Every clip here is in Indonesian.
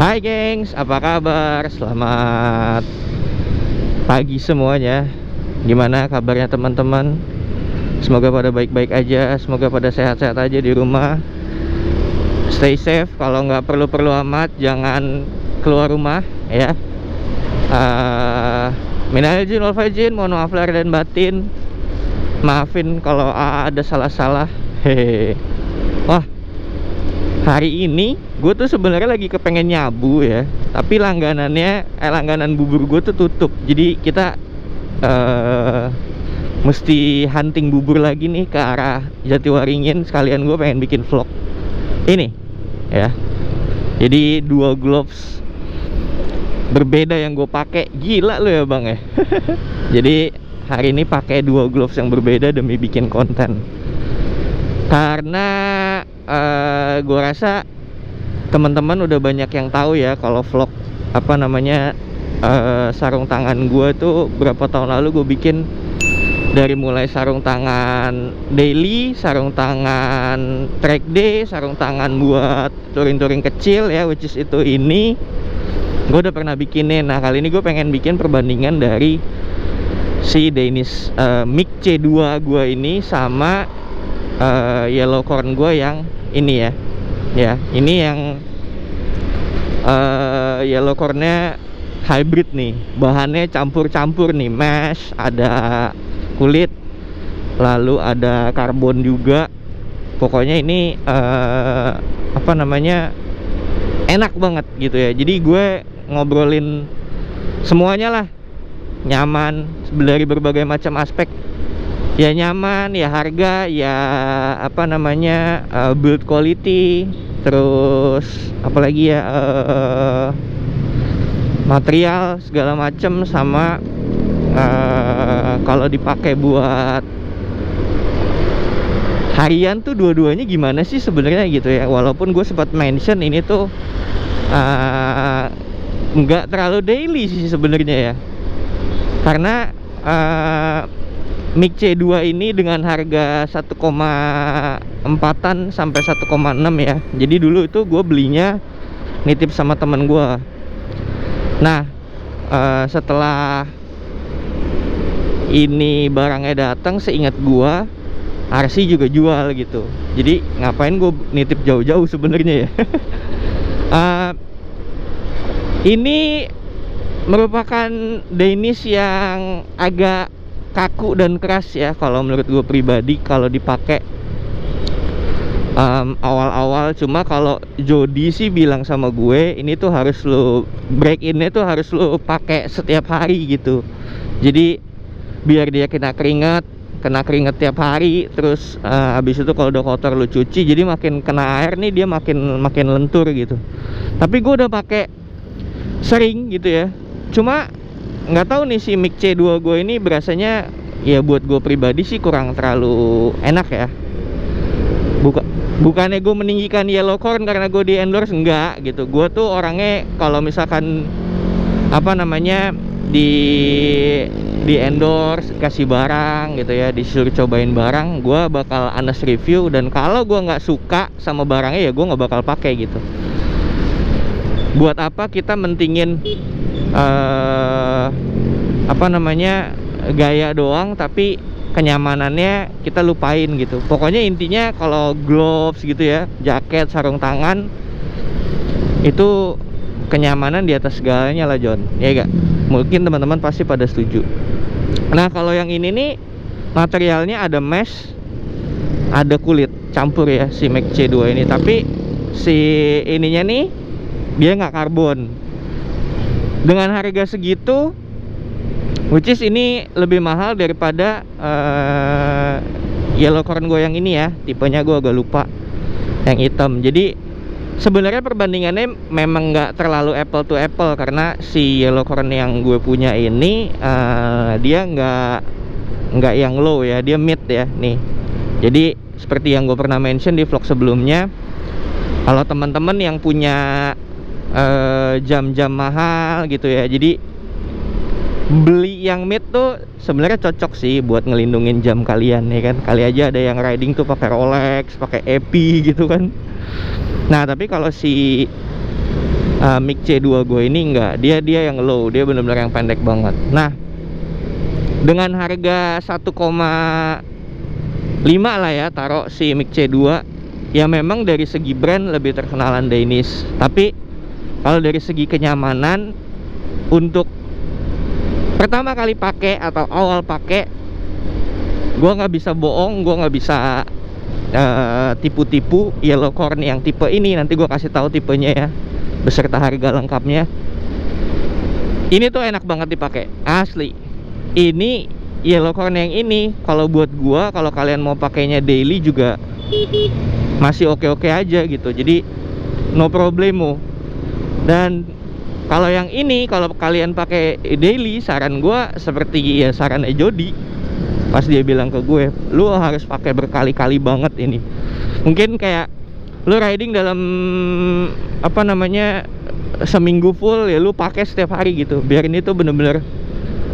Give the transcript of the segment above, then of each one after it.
Hai gengs, apa kabar? Selamat pagi semuanya. Gimana kabarnya teman-teman? Semoga pada baik-baik aja, semoga pada sehat-sehat aja di rumah. Stay safe, kalau nggak perlu-perlu amat jangan keluar rumah ya. Minal aidin wal faizin, mohon maaf lahir dan batin. Maafin kalau ada salah-salah. Hehehe. Wah, hari ini gue tuh sebenarnya lagi kepengen nyabu ya, tapi langganan bubur gue tuh tutup. Jadi kita mesti hunting bubur lagi nih ke arah Jatiwaringin. Sekalian gue pengen bikin vlog ini ya. Jadi dua gloves berbeda yang gue pakai. Gila lo ya bang ya. Jadi hari ini pakai dua gloves yang berbeda demi bikin konten. Karena gue rasa teman-teman udah banyak yang tahu ya kalau vlog sarung tangan gue tuh berapa tahun lalu gue bikin. Dari mulai sarung tangan daily, sarung tangan track day, sarung tangan buat touring-touring kecil ya, which is itu ini gue udah pernah bikinin. Nah kali ini gue pengen bikin perbandingan dari si Danish Mic C2 gue ini sama yellow corn gue yang ini ya. Ya, ini yang yellow cornnya hybrid nih, bahannya campur-campur nih, mesh, ada kulit, lalu ada karbon juga. Pokoknya ini enak banget gitu ya. Jadi gue ngobrolin semuanya lah, nyaman dari berbagai macam aspek. Ya nyaman, ya harga, ya build quality, terus apalagi ya material segala macam, sama kalau dipakai buat harian tuh dua-duanya gimana sih sebenarnya gitu ya. Walaupun gue sempat mention ini tuh nggak terlalu daily sih sebenarnya ya, karena Mic C2 ini dengan harga 1,4an sampai 1,6 ya. Jadi dulu itu gue belinya nitip sama temen gue. Nah setelah ini barangnya datang, seingat gue RC juga jual gitu. Jadi ngapain gue nitip jauh-jauh sebenarnya ya. Ini merupakan Danish yang agak kaku dan keras ya kalau menurut gue pribadi kalau dipakai awal-awal. Cuma kalau Jody sih bilang sama gue, ini tuh harus lo break innya tuh harus lo pakai setiap hari gitu. Jadi biar dia kena keringat tiap hari. Terus habis itu kalau udah kotor lo cuci, jadi makin kena air nih dia makin lentur gitu. Tapi gue udah pakai sering gitu ya. Cuma nggak tahu nih si Mic C2 gue ini berasanya ya buat gue pribadi sih kurang terlalu enak ya. Bukannya gue meninggikan yellow corn karena gue di endorse, enggak gitu. Gue tuh orangnya kalau misalkan di endorse, kasih barang gitu ya, disuruh cobain barang, gue bakal honest review. Dan kalau gue nggak suka sama barangnya ya gue nggak bakal pakai gitu. Buat apa kita mentingin gaya doang tapi kenyamanannya kita lupain gitu. Pokoknya intinya kalau gloves gitu ya, jaket, sarung tangan, itu kenyamanan di atas segalanya lah John, ya gak? Mungkin teman-teman pasti pada setuju. Nah kalau yang ini nih materialnya ada mesh, ada kulit campur ya si Mic C2 ini. Tapi si ininya nih dia nggak karbon. Dengan harga segitu, which is ini lebih mahal daripada yellow corn gue yang ini ya. Tipenya gue agak lupa, yang hitam. Jadi sebenarnya perbandingannya memang nggak terlalu apple to apple, karena si yellow corn yang gue punya ini dia nggak yang low ya, dia mid ya nih. Jadi seperti yang gue pernah mention di vlog sebelumnya, kalau teman-teman yang punya jam-jam mahal gitu ya, jadi beli yang mid tuh sebenarnya cocok sih buat ngelindungin jam kalian ya kan. Kali aja ada yang riding tuh pakai Rolex, pakai EP gitu kan. Nah tapi kalau si Mic C2 gue ini enggak, dia yang low, dia bener-bener yang pendek banget. Nah, dengan harga 1,5 lah ya taruh si Mic C2, ya memang dari segi brand lebih terkenalan Danish. Tapi kalau dari segi kenyamanan, untuk pertama kali pakai atau awal pakai, gue nggak bisa bohong, gue nggak bisa tipu-tipu. Yellowcorn yang tipe ini nanti gue kasih tahu tipenya ya, beserta harga lengkapnya. Ini tuh enak banget dipakai, asli. Ini Yellowcorn yang ini kalau buat gua, kalau kalian mau pakainya daily juga masih oke-oke aja gitu. Jadi no problemo. Dan kalau yang ini, kalau kalian pakai daily, saran gua seperti ya sarannya Jody pas dia bilang ke gue, lu harus pakai berkali-kali banget ini. Mungkin kayak lu riding dalam apa namanya seminggu full ya, lu pakai setiap hari gitu, biar ini tuh bener-bener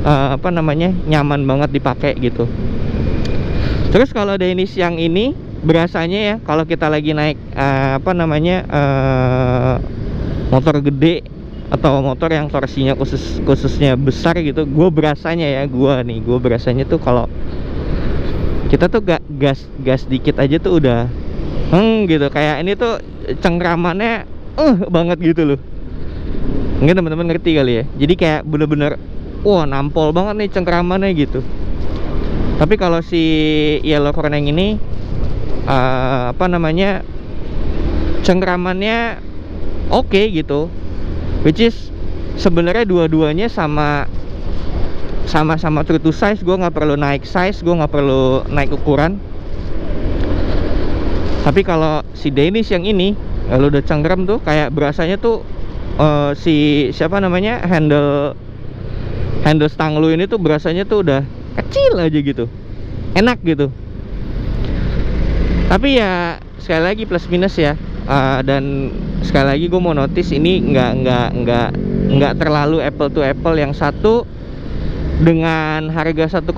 apa namanya nyaman banget dipakai gitu. Terus kalau Danish yang ini berasanya ya, kalau kita lagi naik apa namanya motor gede atau motor yang torsinya khususnya besar gitu, gue berasanya tuh kalau kita tuh gas dikit aja tuh udah gitu, kayak ini tuh cengkramannya banget gitu loh. Mungkin teman-teman ngerti kali ya. Jadi kayak bener-bener wah nampol banget nih cengkramannya gitu. Tapi kalau si Yellowcorn yang ini apa namanya cengkramannya oke gitu, which is sebenarnya dua-duanya sama-sama true to size. Gue nggak perlu naik size, gue nggak perlu naik ukuran. Tapi kalau si Danish yang ini, kalau udah cengkram tuh kayak berasanya tuh si siapa namanya handle stang lu ini tuh berasanya tuh udah kecil aja gitu, enak gitu. Tapi ya sekali lagi plus minus ya. Dan sekali lagi gue mau notice ini nggak terlalu apple to apple. Yang satu dengan harga 1,5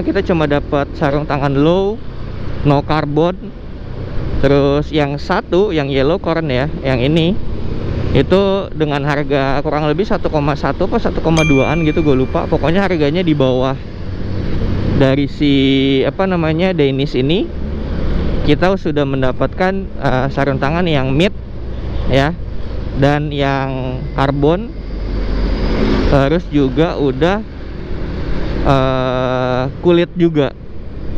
kita cuma dapat sarung tangan low, no carbon. Terus yang satu yang Yellowcorn ya, yang ini itu dengan harga kurang lebih 1,1 apa 1,2an gitu, gue lupa. Pokoknya harganya di bawah dari si apa namanya Danish ini. Kita sudah mendapatkan sarung tangan yang mid ya, dan yang karbon. Terus juga udah kulit juga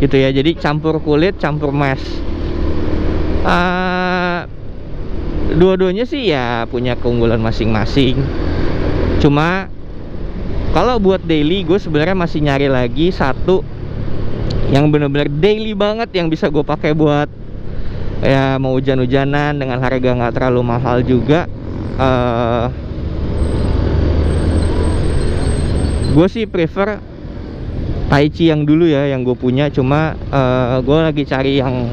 gitu ya, jadi campur kulit campur mesh. Dua-duanya sih ya punya keunggulan masing-masing. Cuma kalau buat daily, gue sebenarnya masih nyari lagi satu yang bener-bener daily banget, yang bisa gue pakai buat ya mau hujan-hujanan dengan harga nggak terlalu mahal juga. Gue sih prefer Taichi yang dulu ya, yang gue punya. Cuma gue lagi cari yang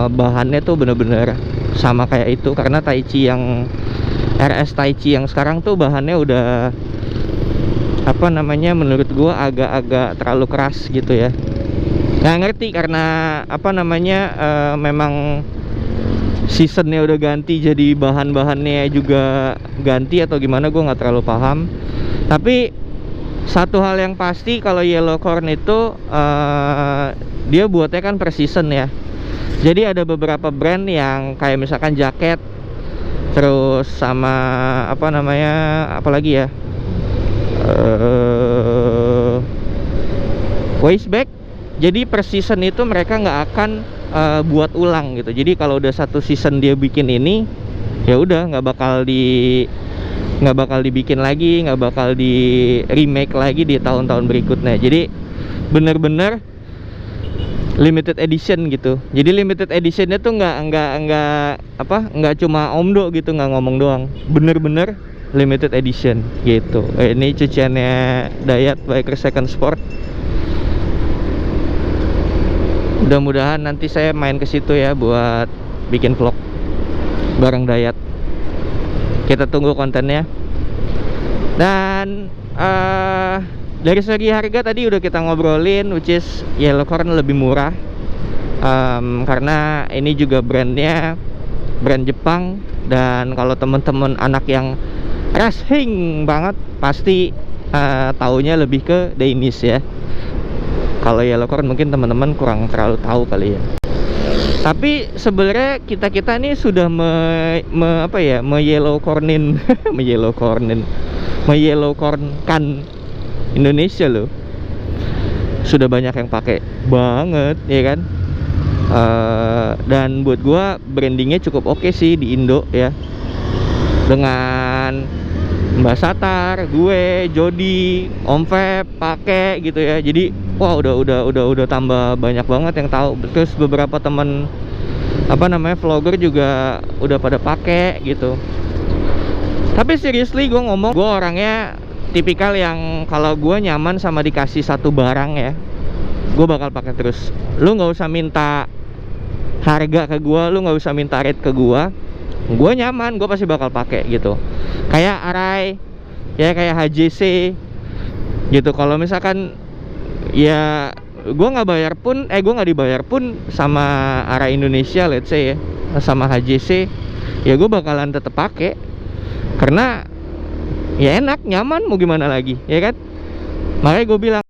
bahannya tuh bener-bener sama kayak itu, karena Taichi yang RS Taichi yang sekarang tuh bahannya udah apa namanya menurut gue agak-agak terlalu keras gitu ya. Nggak ngerti karena apa namanya memang seasonnya udah ganti, jadi bahan-bahannya juga ganti atau gimana, gue nggak terlalu paham. Tapi satu hal yang pasti, kalau Yellowcorn itu dia buatnya kan per season ya. Jadi ada beberapa brand yang kayak misalkan jaket, terus sama apa namanya apalagi ya, waist bag. Jadi per season itu mereka nggak akan buat ulang gitu. Jadi kalau udah satu season dia bikin ini, ya udah nggak bakal dibikin lagi, nggak bakal di remake lagi di tahun-tahun berikutnya. Jadi bener-bener limited edition gitu. Jadi limited editionnya tuh nggak cuma omdo gitu, nggak ngomong doang, bener-bener limited edition gitu. Ini cuciannya Dayat Biker Second Sport. Mudah-mudahan nanti saya main ke situ ya buat bikin vlog bareng Dayat. Kita tunggu kontennya. Dan dari segi harga tadi udah kita ngobrolin, which is Yellowcorn lebih murah karena ini juga brandnya brand Jepang. Dan kalau temen-temen anak yang racing banget, pasti taunya lebih ke Danish ya. Kalau Yellowcorn mungkin teman-teman kurang terlalu tahu kali ya. Tapi sebenarnya kita nih sudah me-yellowcornin me-yellowcornkan Indonesia loh. Sudah banyak yang pakai banget ya kan. Dan buat gua brandingnya cukup oke sih di Indo ya. Dengan Mbak Satar, gue, Jody, Om Feb pakai gitu ya. Jadi wah udah tambah banyak banget yang tahu. Terus beberapa teman vlogger juga udah pada pakai gitu. Tapi seriously gue ngomong, gue orangnya tipikal yang kalau gue nyaman sama dikasih satu barang ya, gue bakal pakai terus. Lu nggak usah minta harga ke gue, lu nggak usah minta rate ke gue nyaman, gue pasti bakal pakai gitu. Kayak Arai ya, kayak HJC gitu. Kalau misalkan ya gue nggak dibayar pun sama Arai Indonesia, let's say ya, sama HJC, ya gue bakalan tetap pakai karena ya enak, nyaman, mau gimana lagi ya kan. Makanya gue bilang